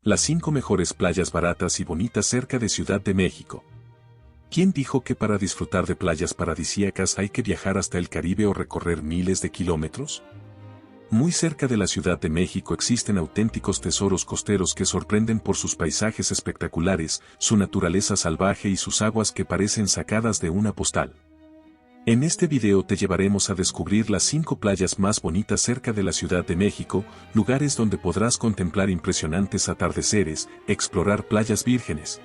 Las 5 mejores playas baratas y bonitas cerca de Ciudad de México. ¿Quién dijo que para disfrutar de playas paradisíacas hay que viajar hasta el Caribe o recorrer miles de kilómetros? Muy cerca de la Ciudad de México existen auténticos tesoros costeros que sorprenden por sus paisajes espectaculares, su naturaleza salvaje y sus aguas que parecen sacadas de una postal. En este video te llevaremos a descubrir las 5 playas más bonitas cerca de la Ciudad de México, lugares donde podrás contemplar impresionantes atardeceres, explorar playas vírgenes,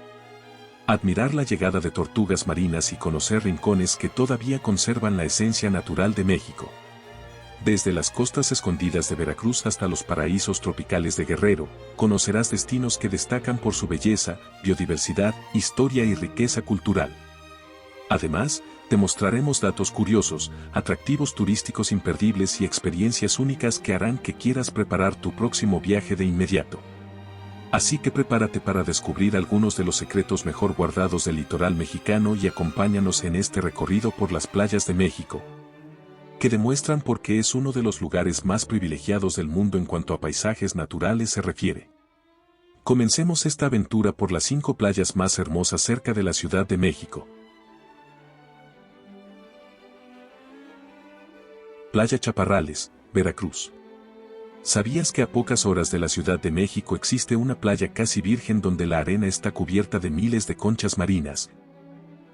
admirar la llegada de tortugas marinas y conocer rincones que todavía conservan la esencia natural de México. Desde las costas escondidas de Veracruz hasta los paraísos tropicales de Guerrero, conocerás destinos que destacan por su belleza, biodiversidad, historia y riqueza cultural. Además, te mostraremos datos curiosos, atractivos turísticos imperdibles y experiencias únicas que harán que quieras preparar tu próximo viaje de inmediato. Así que prepárate para descubrir algunos de los secretos mejor guardados del litoral mexicano y acompáñanos en este recorrido por las playas de México, que demuestran por qué es uno de los lugares más privilegiados del mundo en cuanto a paisajes naturales se refiere. Comencemos esta aventura por las 5 playas más hermosas cerca de la Ciudad de México. Playa Chaparrales, Veracruz. ¿Sabías que a pocas horas de la Ciudad de México existe una playa casi virgen donde la arena está cubierta de miles de conchas marinas,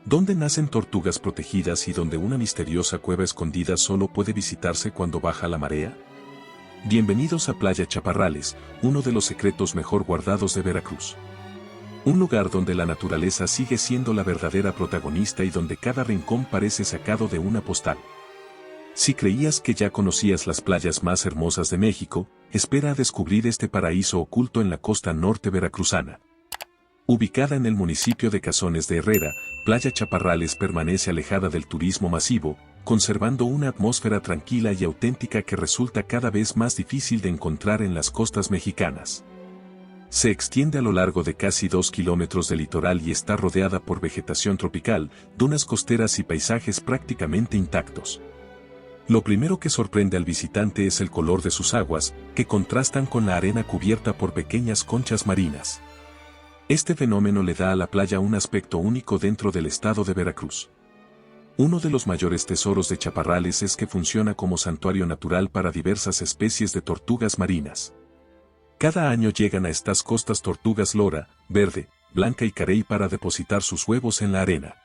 donde nacen tortugas protegidas y donde una misteriosa cueva escondida solo puede visitarse cuando baja la marea? Bienvenidos a Playa Chaparrales, uno de los secretos mejor guardados de Veracruz. Un lugar donde la naturaleza sigue siendo la verdadera protagonista y donde cada rincón parece sacado de una postal. Si creías que ya conocías las playas más hermosas de México, espera a descubrir este paraíso oculto en la costa norte veracruzana. Ubicada en el municipio de Cazones de Herrera, Playa Chaparrales permanece alejada del turismo masivo, conservando una atmósfera tranquila y auténtica que resulta cada vez más difícil de encontrar en las costas mexicanas. Se extiende a lo largo de casi 2 kilómetros de litoral y está rodeada por vegetación tropical, dunas costeras y paisajes prácticamente intactos. Lo primero que sorprende al visitante es el color de sus aguas, que contrastan con la arena cubierta por pequeñas conchas marinas. Este fenómeno le da a la playa un aspecto único dentro del estado de Veracruz. Uno de los mayores tesoros de Chaparrales es que funciona como santuario natural para diversas especies de tortugas marinas. Cada año llegan a estas costas tortugas lora, verde, blanca y carey para depositar sus huevos en la arena.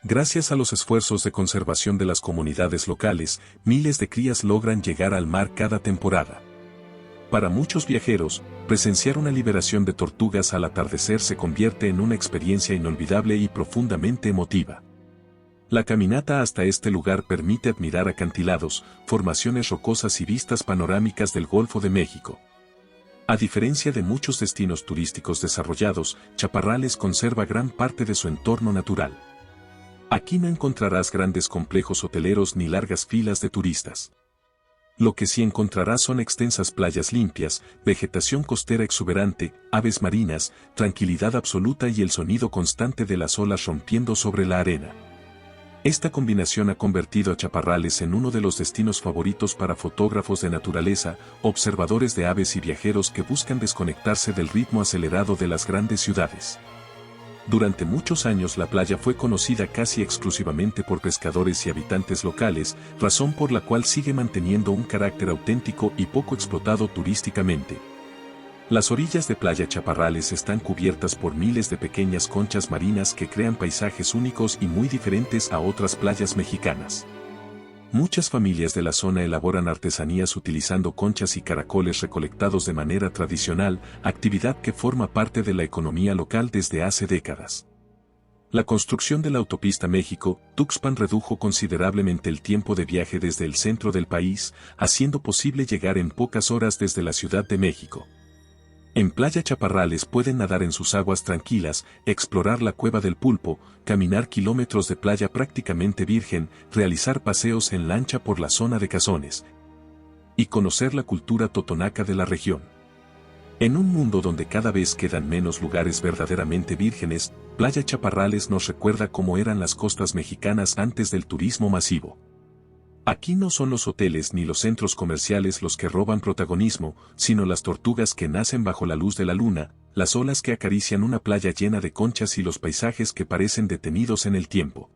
Gracias a los esfuerzos de conservación de las comunidades locales, miles de crías logran llegar al mar cada temporada. Para muchos viajeros, presenciar una liberación de tortugas al atardecer se convierte en una experiencia inolvidable y profundamente emotiva. La caminata hasta este lugar permite admirar acantilados, formaciones rocosas y vistas panorámicas del Golfo de México. A diferencia de muchos destinos turísticos desarrollados, Chaparrales conserva gran parte de su entorno natural. Aquí no encontrarás grandes complejos hoteleros ni largas filas de turistas. Lo que sí encontrarás son extensas playas limpias, vegetación costera exuberante, aves marinas, tranquilidad absoluta y el sonido constante de las olas rompiendo sobre la arena. Esta combinación ha convertido a Chaparrales en uno de los destinos favoritos para fotógrafos de naturaleza, observadores de aves y viajeros que buscan desconectarse del ritmo acelerado de las grandes ciudades. Durante muchos años la playa fue conocida casi exclusivamente por pescadores y habitantes locales, razón por la cual sigue manteniendo un carácter auténtico y poco explotado turísticamente. Las orillas de Playa Chaparrales están cubiertas por miles de pequeñas conchas marinas que crean paisajes únicos y muy diferentes a otras playas mexicanas. Muchas familias de la zona elaboran artesanías utilizando conchas y caracoles recolectados de manera tradicional, actividad que forma parte de la economía local desde hace décadas. La construcción de la autopista México-Tuxpan redujo considerablemente el tiempo de viaje desde el centro del país, haciendo posible llegar en pocas horas desde la Ciudad de México. En Playa Chaparrales pueden nadar en sus aguas tranquilas, explorar la Cueva del Pulpo, caminar kilómetros de playa prácticamente virgen, realizar paseos en lancha por la zona de Cazones y conocer la cultura totonaca de la región. En un mundo donde cada vez quedan menos lugares verdaderamente vírgenes, Playa Chaparrales nos recuerda cómo eran las costas mexicanas antes del turismo masivo. Aquí no son los hoteles ni los centros comerciales los que roban protagonismo, sino las tortugas que nacen bajo la luz de la luna, las olas que acarician una playa llena de conchas y los paisajes que parecen detenidos en el tiempo.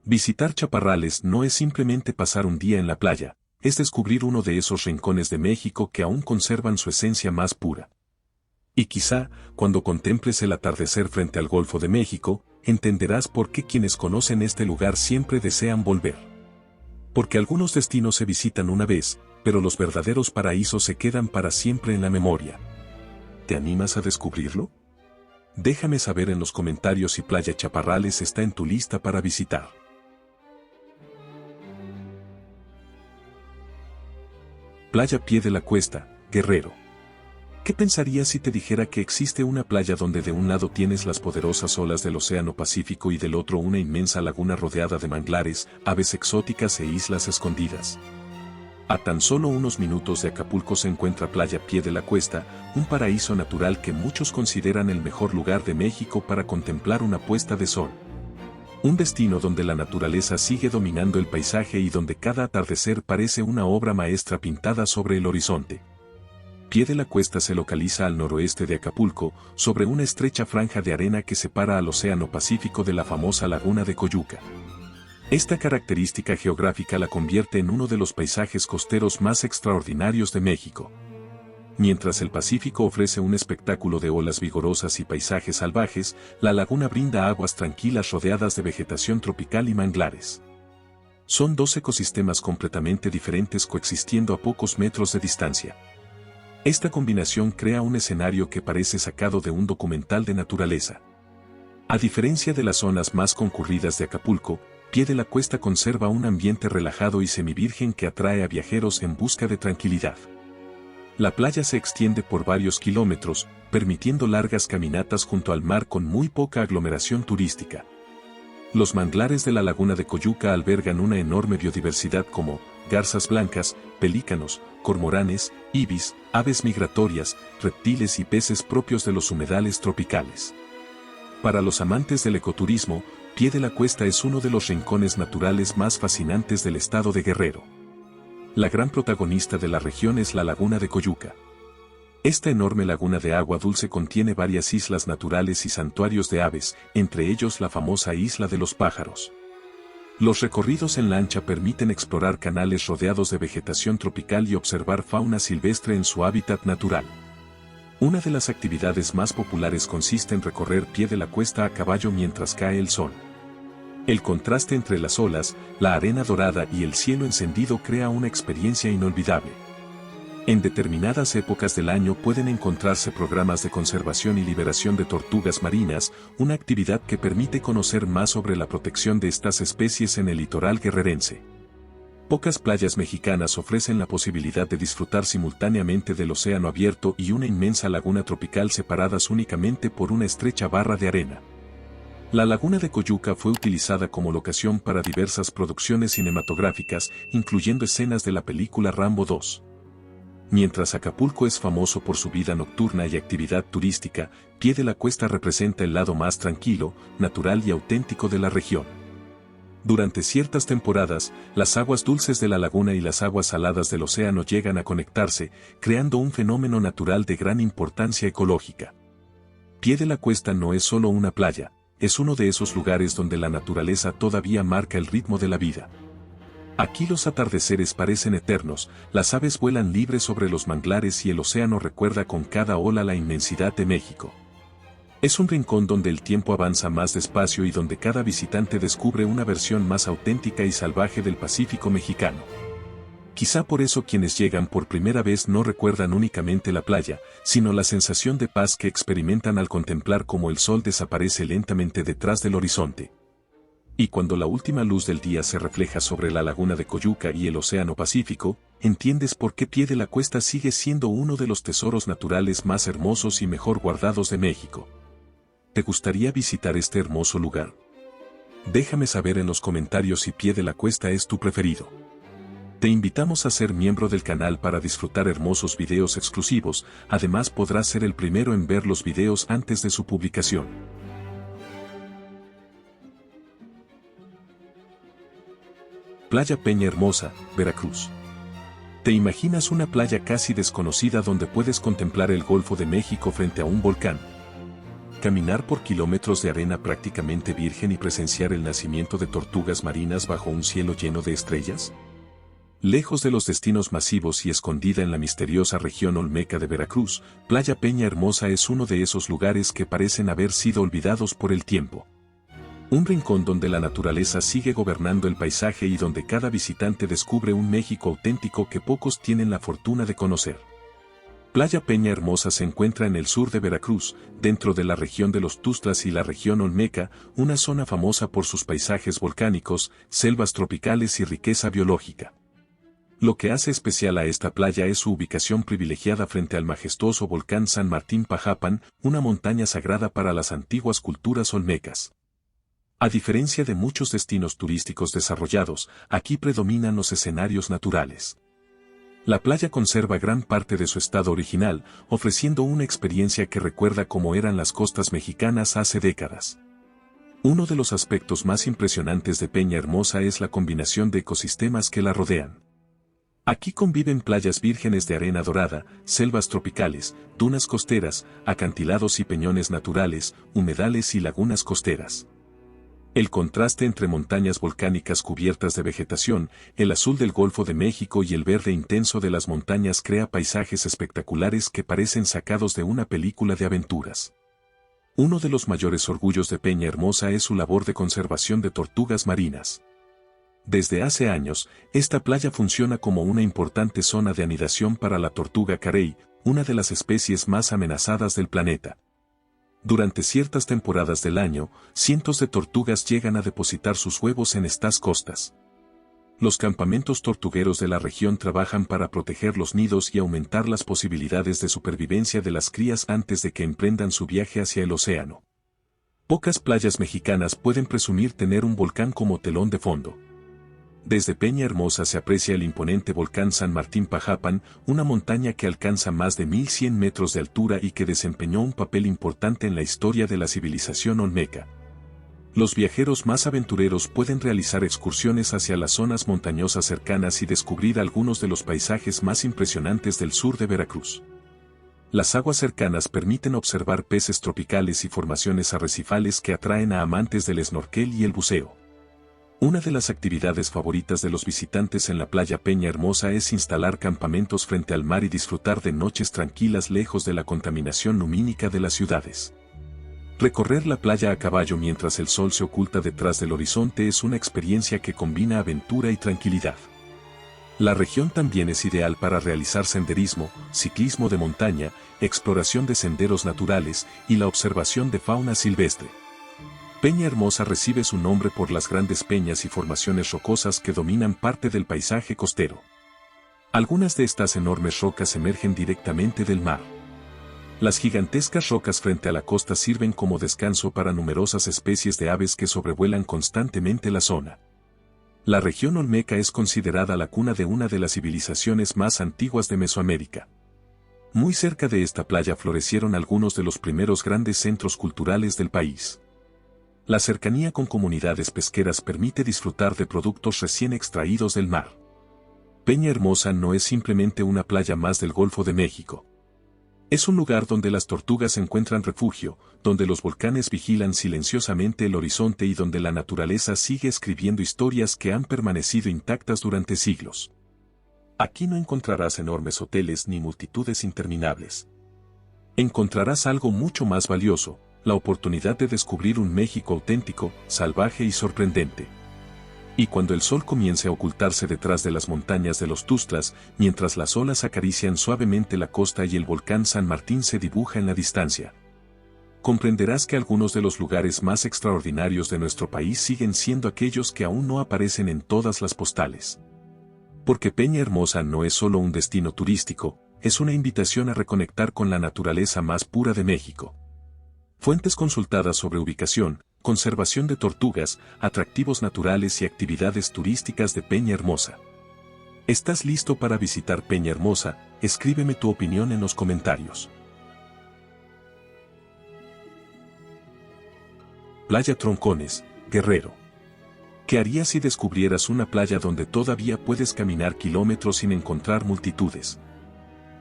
Visitar Chaparrales no es simplemente pasar un día en la playa, es descubrir uno de esos rincones de México que aún conservan su esencia más pura. Y quizá, cuando contemples el atardecer frente al Golfo de México, entenderás por qué quienes conocen este lugar siempre desean volver. Porque algunos destinos se visitan una vez, pero los verdaderos paraísos se quedan para siempre en la memoria. ¿Te animas a descubrirlo? Déjame saber en los comentarios si Playa Chaparrales está en tu lista para visitar. Playa Pie de la Cuesta, Guerrero. ¿Qué pensarías si te dijera que existe una playa donde de un lado tienes las poderosas olas del Océano Pacífico y del otro una inmensa laguna rodeada de manglares, aves exóticas e islas escondidas? A tan solo unos minutos de Acapulco se encuentra Playa Pie de la Cuesta, un paraíso natural que muchos consideran el mejor lugar de México para contemplar una puesta de sol. Un destino donde la naturaleza sigue dominando el paisaje y donde cada atardecer parece una obra maestra pintada sobre el horizonte. Pie de la Cuesta se localiza al noroeste de Acapulco, sobre una estrecha franja de arena que separa al Océano Pacífico de la famosa laguna de Coyuca. Esta característica geográfica la convierte en uno de los paisajes costeros más extraordinarios de México. Mientras el Pacífico ofrece un espectáculo de olas vigorosas y paisajes salvajes, la laguna brinda aguas tranquilas rodeadas de vegetación tropical y manglares. Son dos ecosistemas completamente diferentes coexistiendo a pocos metros de distancia. Esta combinación crea un escenario que parece sacado de un documental de naturaleza. A diferencia de las zonas más concurridas de Acapulco, Pie de la Cuesta conserva un ambiente relajado y semivirgen que atrae a viajeros en busca de tranquilidad. La playa se extiende por varios kilómetros, permitiendo largas caminatas junto al mar con muy poca aglomeración turística. Los manglares de la laguna de Coyuca albergan una enorme biodiversidad como garzas blancas, pelícanos, cormoranes, ibis, aves migratorias, reptiles y peces propios de los humedales tropicales. Para los amantes del ecoturismo, Pie de la Cuesta es uno de los rincones naturales más fascinantes del estado de Guerrero. La gran protagonista de la región es la laguna de Coyuca. Esta enorme laguna de agua dulce contiene varias islas naturales y santuarios de aves, entre ellos la famosa Isla de los Pájaros. Los recorridos en lancha permiten explorar canales rodeados de vegetación tropical y observar fauna silvestre en su hábitat natural. Una de las actividades más populares consiste en recorrer Pie de la Cuesta a caballo mientras cae el sol. El contraste entre las olas, la arena dorada y el cielo encendido crea una experiencia inolvidable. En determinadas épocas del año pueden encontrarse programas de conservación y liberación de tortugas marinas, una actividad que permite conocer más sobre la protección de estas especies en el litoral guerrerense. Pocas playas mexicanas ofrecen la posibilidad de disfrutar simultáneamente del océano abierto y una inmensa laguna tropical separadas únicamente por una estrecha barra de arena. La laguna de Coyuca fue utilizada como locación para diversas producciones cinematográficas, incluyendo escenas de la película Rambo 2. Mientras Acapulco es famoso por su vida nocturna y actividad turística, Pie de la Cuesta representa el lado más tranquilo, natural y auténtico de la región. Durante ciertas temporadas, las aguas dulces de la laguna y las aguas saladas del océano llegan a conectarse, creando un fenómeno natural de gran importancia ecológica. Pie de la Cuesta no es solo una playa, es uno de esos lugares donde la naturaleza todavía marca el ritmo de la vida. Aquí los atardeceres parecen eternos, las aves vuelan libres sobre los manglares y el océano recuerda con cada ola la inmensidad de México. Es un rincón donde el tiempo avanza más despacio y donde cada visitante descubre una versión más auténtica y salvaje del Pacífico mexicano. Quizá por eso quienes llegan por primera vez no recuerdan únicamente la playa, sino la sensación de paz que experimentan al contemplar cómo el sol desaparece lentamente detrás del horizonte. Y cuando la última luz del día se refleja sobre la laguna de Coyuca y el océano Pacífico, entiendes por qué Pie de la Cuesta sigue siendo uno de los tesoros naturales más hermosos y mejor guardados de México. ¿Te gustaría visitar este hermoso lugar? Déjame saber en los comentarios si Pie de la Cuesta es tu preferido. Te invitamos a ser miembro del canal para disfrutar hermosos videos exclusivos, además podrás ser el primero en ver los videos antes de su publicación. Playa Peña Hermosa, Veracruz. ¿Te imaginas una playa casi desconocida donde puedes contemplar el Golfo de México frente a un volcán? Caminar por kilómetros de arena prácticamente virgen y presenciar el nacimiento de tortugas marinas bajo un cielo lleno de estrellas? Lejos de los destinos masivos y escondida en la misteriosa región olmeca de Veracruz, Playa Peña Hermosa es uno de esos lugares que parecen haber sido olvidados por el tiempo. Un rincón donde la naturaleza sigue gobernando el paisaje y donde cada visitante descubre un México auténtico que pocos tienen la fortuna de conocer. Playa Peña Hermosa se encuentra en el sur de Veracruz, dentro de la región de los Tuxtlas y la región olmeca, una zona famosa por sus paisajes volcánicos, selvas tropicales y riqueza biológica. Lo que hace especial a esta playa es su ubicación privilegiada frente al majestuoso volcán San Martín Pajapan, una montaña sagrada para las antiguas culturas olmecas. A diferencia de muchos destinos turísticos desarrollados, aquí predominan los escenarios naturales. La playa conserva gran parte de su estado original, ofreciendo una experiencia que recuerda cómo eran las costas mexicanas hace décadas. Uno de los aspectos más impresionantes de Peña Hermosa es la combinación de ecosistemas que la rodean. Aquí conviven playas vírgenes de arena dorada, selvas tropicales, dunas costeras, acantilados y peñones naturales, humedales y lagunas costeras. El contraste entre montañas volcánicas cubiertas de vegetación, el azul del Golfo de México y el verde intenso de las montañas crea paisajes espectaculares que parecen sacados de una película de aventuras. Uno de los mayores orgullos de Peña Hermosa es su labor de conservación de tortugas marinas. Desde hace años, esta playa funciona como una importante zona de anidación para la tortuga carey, una de las especies más amenazadas del planeta. Durante ciertas temporadas del año, cientos de tortugas llegan a depositar sus huevos en estas costas. Los campamentos tortugueros de la región trabajan para proteger los nidos y aumentar las posibilidades de supervivencia de las crías antes de que emprendan su viaje hacia el océano. Pocas playas mexicanas pueden presumir tener un volcán como telón de fondo. Desde Peña Hermosa se aprecia el imponente volcán San Martín Pajapan, una montaña que alcanza más de 1100 metros de altura y que desempeñó un papel importante en la historia de la civilización olmeca. Los viajeros más aventureros pueden realizar excursiones hacia las zonas montañosas cercanas y descubrir algunos de los paisajes más impresionantes del sur de Veracruz. Las aguas cercanas permiten observar peces tropicales y formaciones arrecifales que atraen a amantes del snorkel y el buceo. Una de las actividades favoritas de los visitantes en la playa Peña Hermosa es instalar campamentos frente al mar y disfrutar de noches tranquilas lejos de la contaminación lumínica de las ciudades. Recorrer la playa a caballo mientras el sol se oculta detrás del horizonte es una experiencia que combina aventura y tranquilidad. La región también es ideal para realizar senderismo, ciclismo de montaña, exploración de senderos naturales y la observación de fauna silvestre. Peña Hermosa recibe su nombre por las grandes peñas y formaciones rocosas que dominan parte del paisaje costero. Algunas de estas enormes rocas emergen directamente del mar. Las gigantescas rocas frente a la costa sirven como descanso para numerosas especies de aves que sobrevuelan constantemente la zona. La región olmeca es considerada la cuna de una de las civilizaciones más antiguas de Mesoamérica. Muy cerca de esta playa florecieron algunos de los primeros grandes centros culturales del país. La cercanía con comunidades pesqueras permite disfrutar de productos recién extraídos del mar. Peña Hermosa no es simplemente una playa más del Golfo de México. Es un lugar donde las tortugas encuentran refugio, donde los volcanes vigilan silenciosamente el horizonte y donde la naturaleza sigue escribiendo historias que han permanecido intactas durante siglos. Aquí no encontrarás enormes hoteles ni multitudes interminables. Encontrarás algo mucho más valioso, la oportunidad de descubrir un México auténtico, salvaje y sorprendente. Y cuando el sol comience a ocultarse detrás de las montañas de los Tuxtlas, mientras las olas acarician suavemente la costa y el volcán San Martín se dibuja en la distancia, comprenderás que algunos de los lugares más extraordinarios de nuestro país siguen siendo aquellos que aún no aparecen en todas las postales. Porque Peña Hermosa no es solo un destino turístico, es una invitación a reconectar con la naturaleza más pura de México. Fuentes consultadas sobre ubicación, conservación de tortugas, atractivos naturales y actividades turísticas de Peña Hermosa. ¿Estás listo para visitar Peña Hermosa? Escríbeme tu opinión en los comentarios. Playa Troncones, Guerrero. ¿Qué harías si descubrieras una playa donde todavía puedes caminar kilómetros sin encontrar multitudes?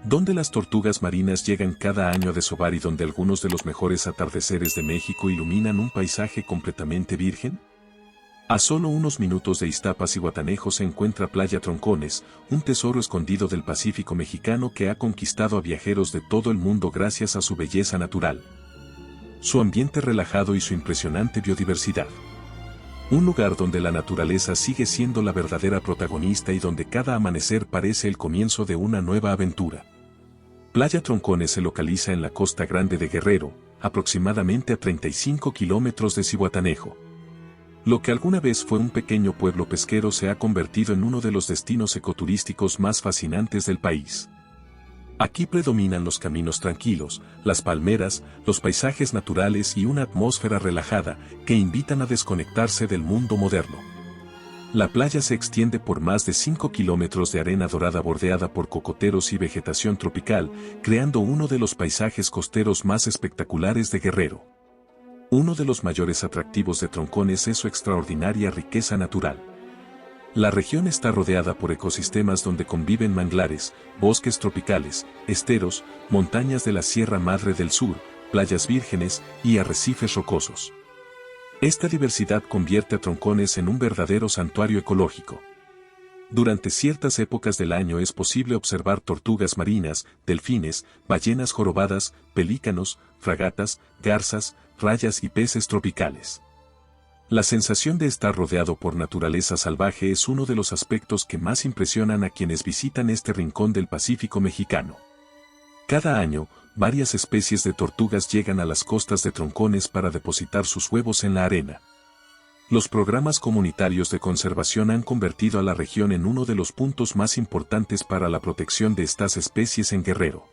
Donde las tortugas marinas llegan cada año a desovar y donde algunos de los mejores atardeceres de México iluminan un paisaje completamente virgen? A solo unos minutos de Iztapas y Guatanejo se encuentra Playa Troncones, un tesoro escondido del Pacífico mexicano que ha conquistado a viajeros de todo el mundo gracias a su belleza natural, su ambiente relajado y su impresionante biodiversidad. Un lugar donde la naturaleza sigue siendo la verdadera protagonista y donde cada amanecer parece el comienzo de una nueva aventura. Playa Troncones se localiza en la Costa Grande de Guerrero, aproximadamente a 35 kilómetros de Zihuatanejo. Lo que alguna vez fue un pequeño pueblo pesquero se ha convertido en uno de los destinos ecoturísticos más fascinantes del país. Aquí predominan los caminos tranquilos, las palmeras, los paisajes naturales y una atmósfera relajada que invitan a desconectarse del mundo moderno. La playa se extiende por más de 5 kilómetros de arena dorada bordeada por cocoteros y vegetación tropical, creando uno de los paisajes costeros más espectaculares de Guerrero. Uno de los mayores atractivos de Troncones es su extraordinaria riqueza natural. La región está rodeada por ecosistemas donde conviven manglares, bosques tropicales, esteros, montañas de la Sierra Madre del Sur, playas vírgenes y arrecifes rocosos. Esta diversidad convierte a Troncones en un verdadero santuario ecológico. Durante ciertas épocas del año es posible observar tortugas marinas, delfines, ballenas jorobadas, pelícanos, fragatas, garzas, rayas y peces tropicales. La sensación de estar rodeado por naturaleza salvaje es uno de los aspectos que más impresionan a quienes visitan este rincón del Pacífico mexicano. Cada año, varias especies de tortugas llegan a las costas de Troncones para depositar sus huevos en la arena. Los programas comunitarios de conservación han convertido a la región en uno de los puntos más importantes para la protección de estas especies en Guerrero.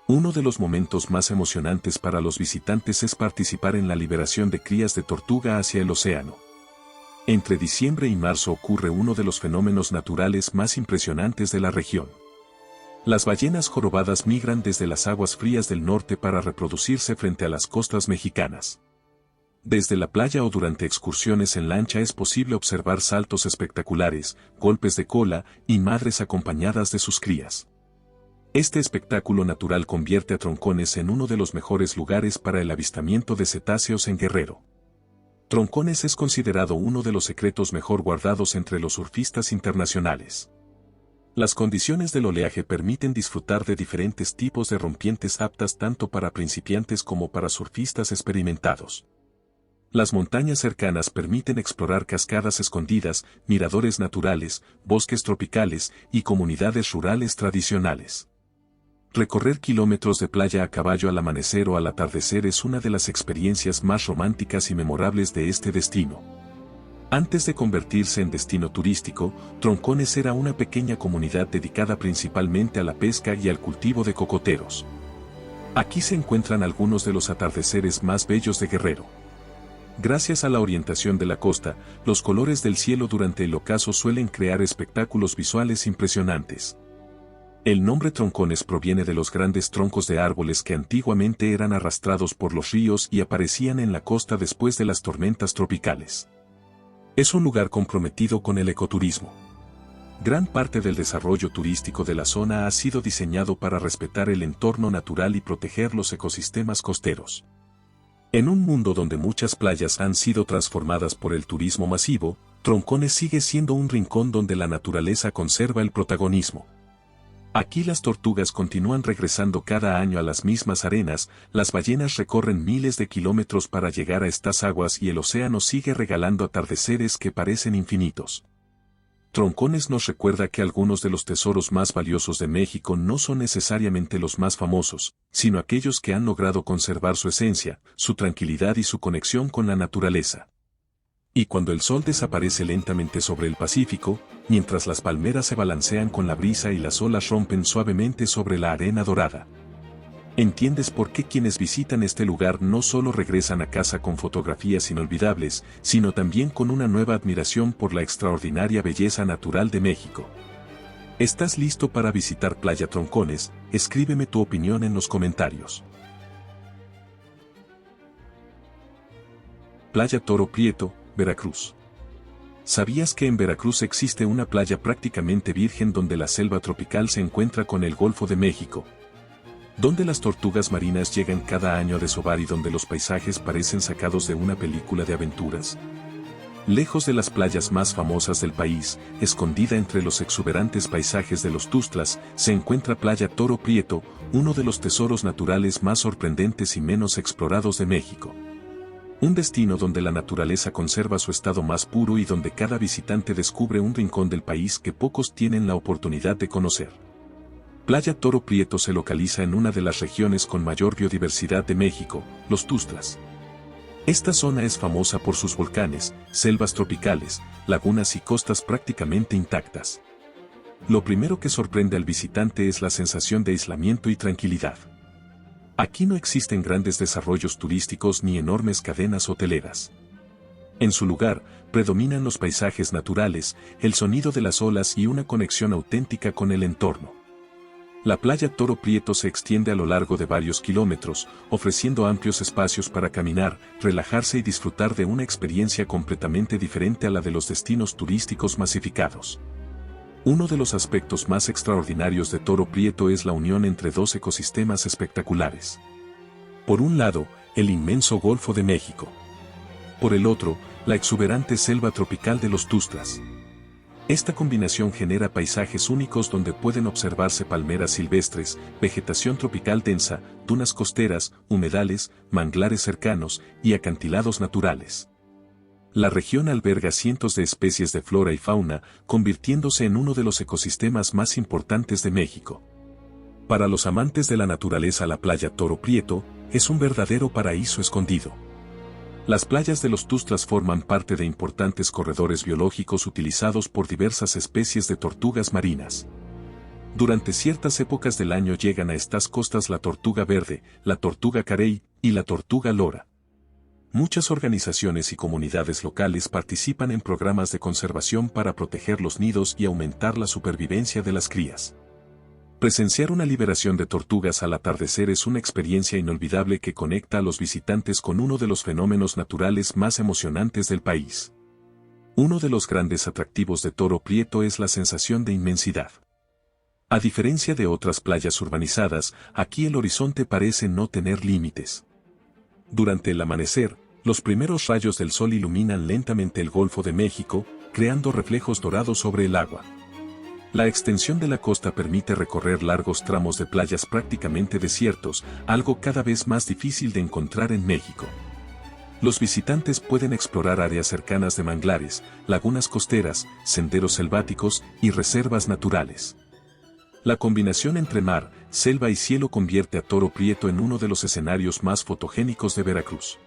Uno de los momentos más emocionantes para los visitantes es participar en la liberación de crías de tortuga hacia el océano. Entre diciembre y marzo ocurre uno de los fenómenos naturales más impresionantes de la región. Las ballenas jorobadas migran desde las aguas frías del norte para reproducirse frente a las costas mexicanas. Desde la playa o durante excursiones en lancha es posible observar saltos espectaculares, golpes de cola y madres acompañadas de sus crías. Este espectáculo natural convierte a Troncones en uno de los mejores lugares para el avistamiento de cetáceos en Guerrero. Troncones es considerado uno de los secretos mejor guardados entre los surfistas internacionales. Las condiciones del oleaje permiten disfrutar de diferentes tipos de rompientes aptas tanto para principiantes como para surfistas experimentados. Las montañas cercanas permiten explorar cascadas escondidas, miradores naturales, bosques tropicales y comunidades rurales tradicionales. Recorrer kilómetros de playa a caballo al amanecer o al atardecer es una de las experiencias más románticas y memorables de este destino. Antes de convertirse en destino turístico, Troncones era una pequeña comunidad dedicada principalmente a la pesca y al cultivo de cocoteros. Aquí se encuentran algunos de los atardeceres más bellos de Guerrero. Gracias a la orientación de la costa, los colores del cielo durante el ocaso suelen crear espectáculos visuales impresionantes. El nombre Troncones proviene de los grandes troncos de árboles que antiguamente eran arrastrados por los ríos y aparecían en la costa después de las tormentas tropicales. Es un lugar comprometido con el ecoturismo. Gran parte del desarrollo turístico de la zona ha sido diseñado para respetar el entorno natural y proteger los ecosistemas costeros. En un mundo donde muchas playas han sido transformadas por el turismo masivo, Troncones sigue siendo un rincón donde la naturaleza conserva el protagonismo. Aquí las tortugas continúan regresando cada año a las mismas arenas, las ballenas recorren miles de kilómetros para llegar a estas aguas y el océano sigue regalando atardeceres que parecen infinitos. Troncones nos recuerda que algunos de los tesoros más valiosos de México no son necesariamente los más famosos, sino aquellos que han logrado conservar su esencia, su tranquilidad y su conexión con la naturaleza. Y cuando el sol desaparece lentamente sobre el Pacífico, mientras las palmeras se balancean con la brisa y las olas rompen suavemente sobre la arena dorada, entiendes por qué quienes visitan este lugar no solo regresan a casa con fotografías inolvidables, sino también con una nueva admiración por la extraordinaria belleza natural de México. ¿Estás listo para visitar Playa Troncones? Escríbeme tu opinión en los comentarios. Playa Toro Prieto, Veracruz. ¿Sabías que en Veracruz existe una playa prácticamente virgen donde la selva tropical se encuentra con el Golfo de México? Donde las tortugas marinas llegan cada año a desovar y donde los paisajes parecen sacados de una película de aventuras. Lejos de las playas más famosas del país, escondida entre los exuberantes paisajes de los Tustlas, se encuentra Playa Toro Prieto, uno de los tesoros naturales más sorprendentes y menos explorados de México. Un destino donde la naturaleza conserva su estado más puro y donde cada visitante descubre un rincón del país que pocos tienen la oportunidad de conocer. Playa Toro Prieto se localiza en una de las regiones con mayor biodiversidad de México, los Tustlas. Esta zona es famosa por sus volcanes, selvas tropicales, lagunas y costas prácticamente intactas. Lo primero que sorprende al visitante es la sensación de aislamiento y tranquilidad. Aquí no existen grandes desarrollos turísticos ni enormes cadenas hoteleras. En su lugar, predominan los paisajes naturales, el sonido de las olas y una conexión auténtica con el entorno. La playa Toro Prieto se extiende a lo largo de varios kilómetros, ofreciendo amplios espacios para caminar, relajarse y disfrutar de una experiencia completamente diferente a la de los destinos turísticos masificados. Uno de los aspectos más extraordinarios de Toro Prieto es la unión entre dos ecosistemas espectaculares. Por un lado, el inmenso Golfo de México. Por el otro, la exuberante selva tropical de los Tustlas. Esta combinación genera paisajes únicos donde pueden observarse palmeras silvestres, vegetación tropical densa, dunas costeras, humedales, manglares cercanos y acantilados naturales. La región alberga cientos de especies de flora y fauna, convirtiéndose en uno de los ecosistemas más importantes de México. Para los amantes de la naturaleza, la playa Toro Prieto es un verdadero paraíso escondido. Las playas de los Tustlas forman parte de importantes corredores biológicos utilizados por diversas especies de tortugas marinas. Durante ciertas épocas del año llegan a estas costas la tortuga verde, la tortuga carey y la tortuga lora. Muchas organizaciones y comunidades locales participan en programas de conservación para proteger los nidos y aumentar la supervivencia de las crías. Presenciar una liberación de tortugas al atardecer es una experiencia inolvidable que conecta a los visitantes con uno de los fenómenos naturales más emocionantes del país. Uno de los grandes atractivos de Toro Prieto es la sensación de inmensidad. A diferencia de otras playas urbanizadas, aquí el horizonte parece no tener límites. Durante el amanecer, los primeros rayos del sol iluminan lentamente el Golfo de México, creando reflejos dorados sobre el agua. La extensión de la costa permite recorrer largos tramos de playas prácticamente desiertos, algo cada vez más difícil de encontrar en México. Los visitantes pueden explorar áreas cercanas de manglares, lagunas costeras, senderos selváticos y reservas naturales. La combinación entre mar, selva y cielo convierte a Toro Prieto en uno de los escenarios más fotogénicos de Veracruz.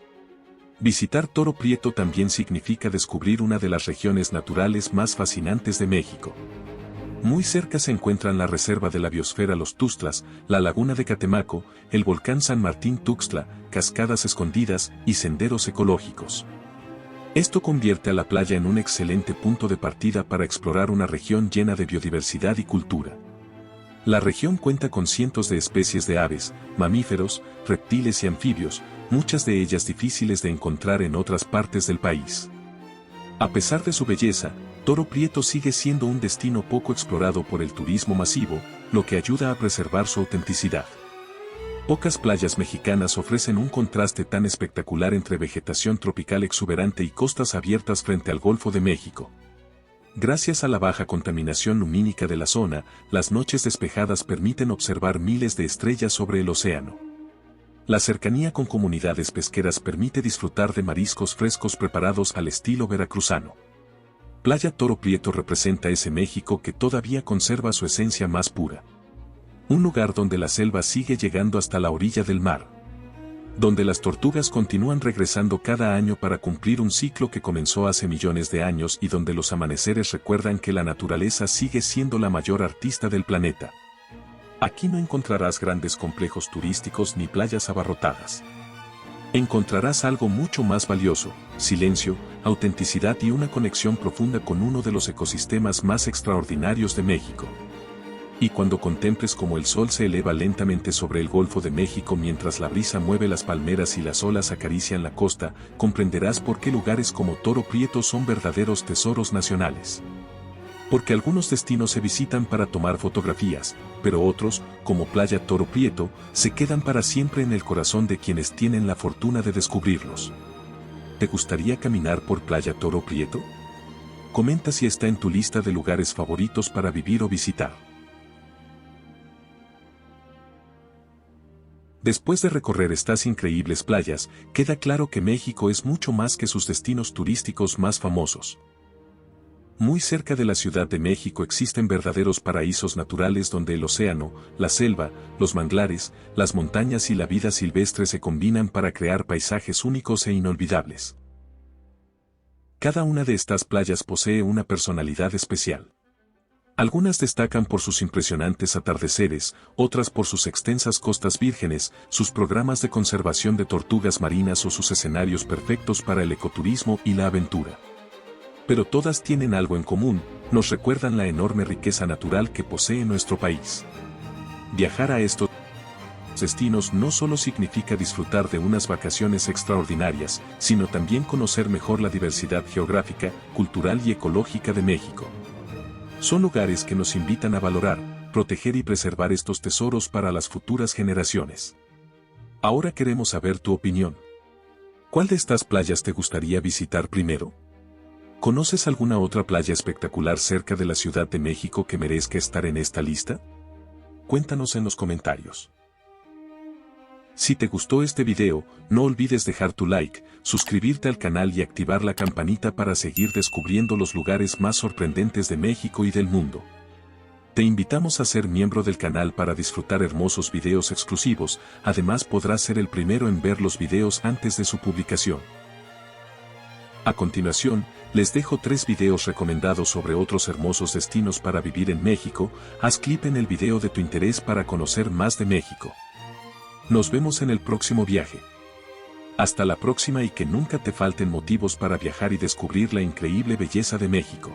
Visitar Toro Prieto también significa descubrir una de las regiones naturales más fascinantes de México. Muy cerca se encuentran la Reserva de la Biosfera Los Tustlas, la Laguna de Catemaco, el Volcán San Martín Tuxtla, cascadas escondidas y senderos ecológicos. Esto convierte a la playa en un excelente punto de partida para explorar una región llena de biodiversidad y cultura. La región cuenta con cientos de especies de aves, mamíferos, reptiles y anfibios, muchas de ellas difíciles de encontrar en otras partes del país. A pesar de su belleza, Toro Prieto sigue siendo un destino poco explorado por el turismo masivo, lo que ayuda a preservar su autenticidad. Pocas playas mexicanas ofrecen un contraste tan espectacular entre vegetación tropical exuberante y costas abiertas frente al Golfo de México. Gracias a la baja contaminación lumínica de la zona, las noches despejadas permiten observar miles de estrellas sobre el océano. La cercanía con comunidades pesqueras permite disfrutar de mariscos frescos preparados al estilo veracruzano. Playa Toro Prieto representa ese México que todavía conserva su esencia más pura. Un lugar donde la selva sigue llegando hasta la orilla del mar. Donde las tortugas continúan regresando cada año para cumplir un ciclo que comenzó hace millones de años y donde los amaneceres recuerdan que la naturaleza sigue siendo la mayor artista del planeta. Aquí no encontrarás grandes complejos turísticos ni playas abarrotadas. Encontrarás algo mucho más valioso: silencio, autenticidad y una conexión profunda con uno de los ecosistemas más extraordinarios de México. Y cuando contemples cómo el sol se eleva lentamente sobre el Golfo de México mientras la brisa mueve las palmeras y las olas acarician la costa, comprenderás por qué lugares como Toro Prieto son verdaderos tesoros nacionales. Porque algunos destinos se visitan para tomar fotografías, pero otros, como Playa Toro Prieto, se quedan para siempre en el corazón de quienes tienen la fortuna de descubrirlos. ¿Te gustaría caminar por Playa Toro Prieto? Comenta si está en tu lista de lugares favoritos para vivir o visitar. Después de recorrer estas increíbles playas, queda claro que México es mucho más que sus destinos turísticos más famosos. Muy cerca de la Ciudad de México existen verdaderos paraísos naturales donde el océano, la selva, los manglares, las montañas y la vida silvestre se combinan para crear paisajes únicos e inolvidables. Cada una de estas playas posee una personalidad especial. Algunas destacan por sus impresionantes atardeceres, otras por sus extensas costas vírgenes, sus programas de conservación de tortugas marinas o sus escenarios perfectos para el ecoturismo y la aventura. Pero todas tienen algo en común, nos recuerdan la enorme riqueza natural que posee nuestro país. Viajar a estos destinos no solo significa disfrutar de unas vacaciones extraordinarias, sino también conocer mejor la diversidad geográfica, cultural y ecológica de México. Son lugares que nos invitan a valorar, proteger y preservar estos tesoros para las futuras generaciones. Ahora queremos saber tu opinión. ¿Cuál de estas playas te gustaría visitar primero? ¿Conoces alguna otra playa espectacular cerca de la Ciudad de México que merezca estar en esta lista? Cuéntanos en los comentarios. Si te gustó este video, no olvides dejar tu like, suscribirte al canal y activar la campanita para seguir descubriendo los lugares más sorprendentes de México y del mundo. Te invitamos a ser miembro del canal para disfrutar hermosos videos exclusivos, además podrás ser el primero en ver los videos antes de su publicación. A continuación, les dejo 3 videos recomendados sobre otros hermosos destinos para vivir en México. Haz clic en el video de tu interés para conocer más de México. Nos vemos en el próximo viaje. Hasta la próxima y que nunca te falten motivos para viajar y descubrir la increíble belleza de México.